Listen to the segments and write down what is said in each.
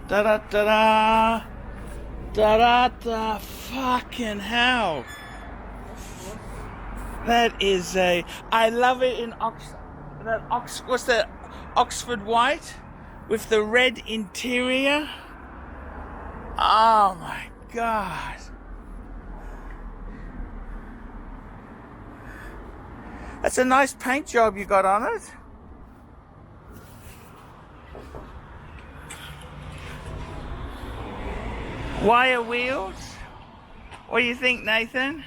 Da da da da. Da da da. Fucking hell. That is a. I love it in what's that? Oxford white with the red interior. Oh my God. That's a nice paint job you got on it. Wire wheels. What do you think, Nathan?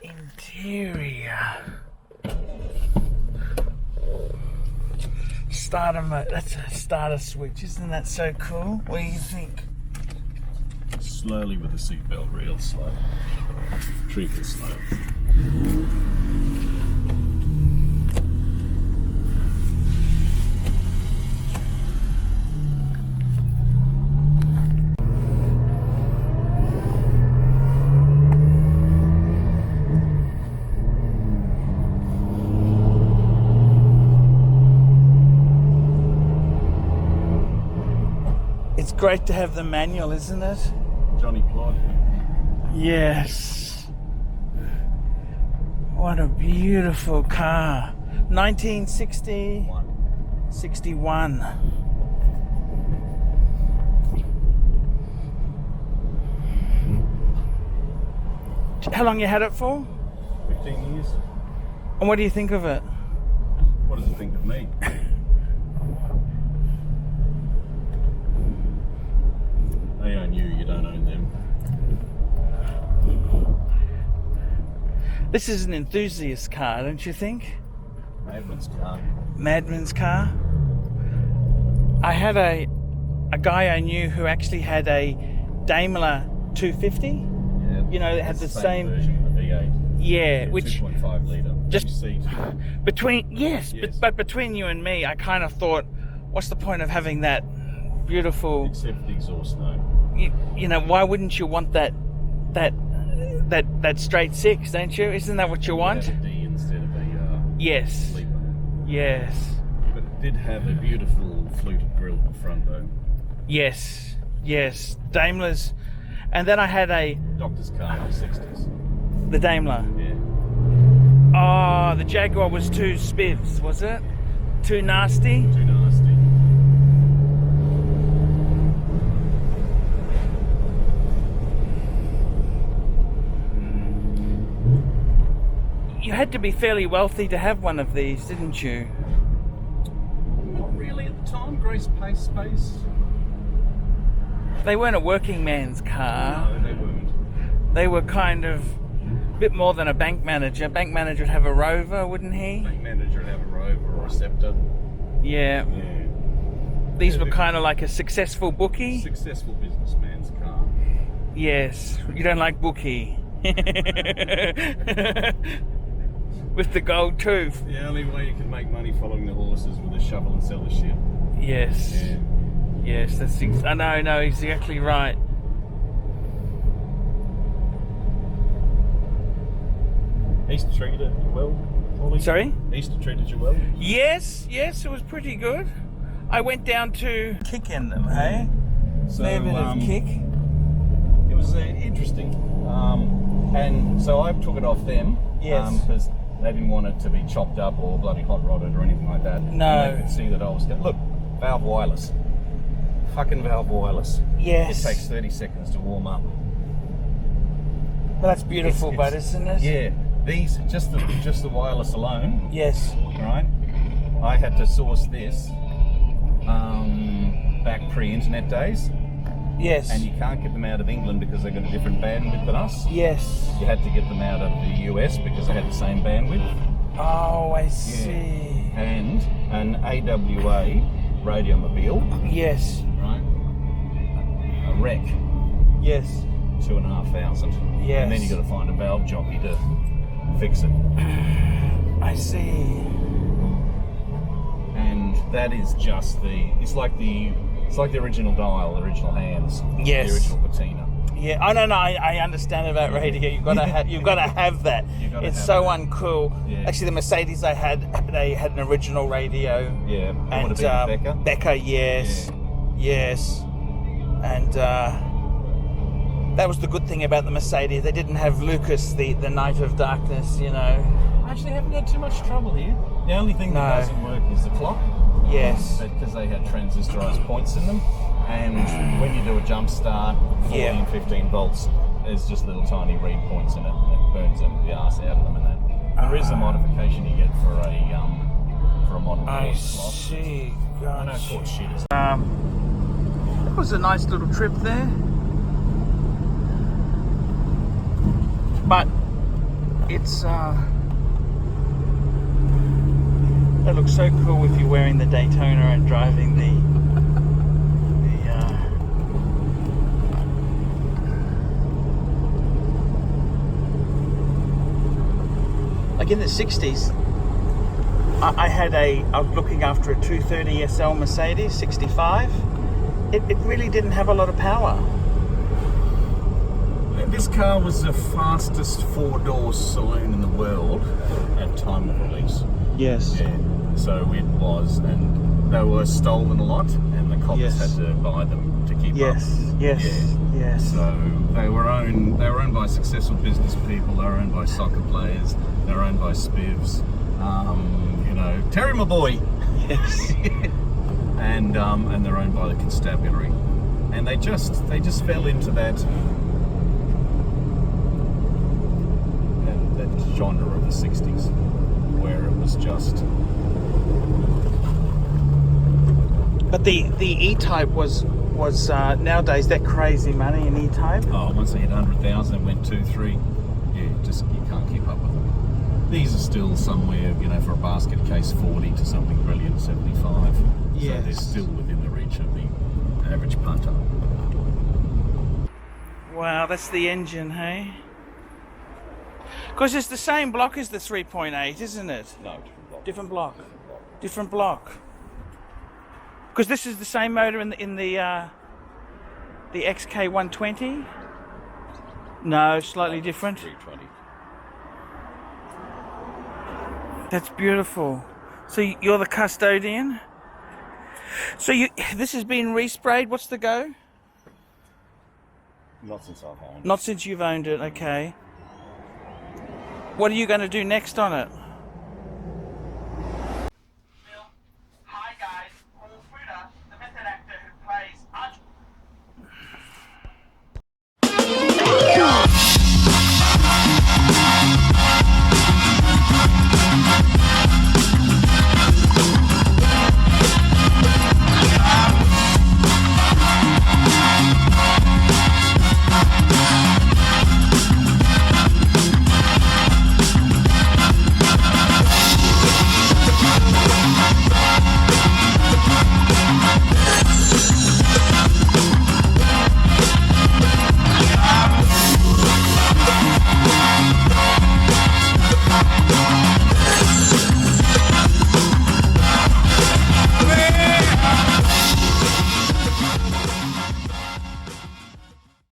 Interior. Starter mode. That's a starter switch. Isn't that so cool? What do you think? Slowly with the seatbelt, real slow. Treat it slow. It's great to have the manual, isn't it? Johnny Plod. Yes. What a beautiful car. 1961. How long you had it for? 15 years. And what do you think of it? What does it think of me? They own you, you don't own them. This is an enthusiast car, don't you think? Madman's car. Madman's car. I had a guy I knew who actually had a Daimler 250. Yeah. You know, that had the same version of the V8. Yeah, which 2.5 litre. just seat. between but between you and me, I kind of thought, what's the point of having that beautiful? Except the exhaust note. You know, why wouldn't you want that straight six? Don't you? Isn't that what you want? Have a D instead of a Yes. Litre. Yes. But it did have a beautiful fluted grille at the front though. Yes. Yes. Daimlers, and then I had a Doctor's car in the 60s. the Daimler. Yeah. Oh, the Jaguar was too spivs, was it? Too nasty? Too nasty. You had to be fairly wealthy to have one of these, didn't you? Not really at the time. Grace Pace Space. They weren't a working man's car. No, they weren't. They were kind of a bit more than a bank manager. Bank manager would have a Rover, wouldn't he? Bank manager would have a Rover or a Scepter. Yeah. Yeah. These were kind of like a successful bookie. Successful businessman's car. Yes. You don't like bookie. With the gold tooth. The only way you can make money following the horses with a shovel and sell the shit. Yes. Yeah. Yes, that's I know, exactly right. Easter treated you well, Ollie? Sorry? Easter treated you well? Yes, it was pretty good. I went down to kick in them, hey? So, Fair bit of kick. It was interesting. And so I took it off them. Yes. Because they didn't want it to be chopped up or bloody hot rodded or anything like that. No. And they could see that I was going, look, valve wireless. Fucking valve wireless. Yes. It takes 30 seconds to warm up. Well, that's beautiful, but isn't it? Yeah. These, just the wireless alone, Yes. right? I had to source this back pre-internet days. Yes. And you can't get them out of England because they've got a different bandwidth than us. Yes. You had to get them out of the US because they had the same bandwidth. Oh, I see. And an AWA radiomobile, Yes. right? A wreck, Yes. 2,500. Yes. And then you got to find a valve jockey to fix it. I see. And that is just it's like the original dial, the original hands, Yes. the original patina. Yeah. Oh no, I understand about radio. You've got to have that. It's so uncool. Yeah. Actually, the Mercedes they had an original radio. Yeah. And Would have been a Becker. Becker, yes, yes, and that was the good thing about the Mercedes. They didn't have Lucas, the Night of Darkness, you know. I actually haven't had too much trouble here. The only thing that doesn't work is the clock. Yes. Because they had transistorized points in them. And when you do a jump start, 14, 15 volts, there's just little tiny read points in it. And it burns them the arse out of them. And that. There is a modification you get for a modern I slot. see. I know Gosh. it's called shit. That was a nice little trip there. But it's that looks so cool if you're wearing the Daytona and driving the like in the 60s. I was looking after a 230 SL Mercedes 65. It really didn't have a lot of power. This car was the fastest four-door saloon in the world at time of release. Yes. Yeah. So it was, and they were stolen a lot, and the coppers Yes. had to buy them to keep up. Yes. Yes. Yeah. Yes. So they were owned by successful business people. They were owned by soccer players. They were owned by spivs. You know, Terry, my boy. Yes. and they're owned by the constabulary, and they just fell into that genre of the 60s, where it was just. But the E-Type was nowadays that crazy money in E-Type. Oh, once they hit 100,000, it went 2-3. Yeah, you can't keep up with them. These are still somewhere, you know, for a basket case 40 to something brilliant 75. Yes. So they're still within the reach of the average punter. Wow, that's the engine, hey? Because it's the same block as the 3.8, isn't it? No, Different block. Different block. Because this is the same motor in the XK120. No, slightly different. 320. That's beautiful. So you're the custodian. So this has been resprayed. What's the go? Not since I've owned it. Not since you've owned it. Okay. What are you going to do next on it?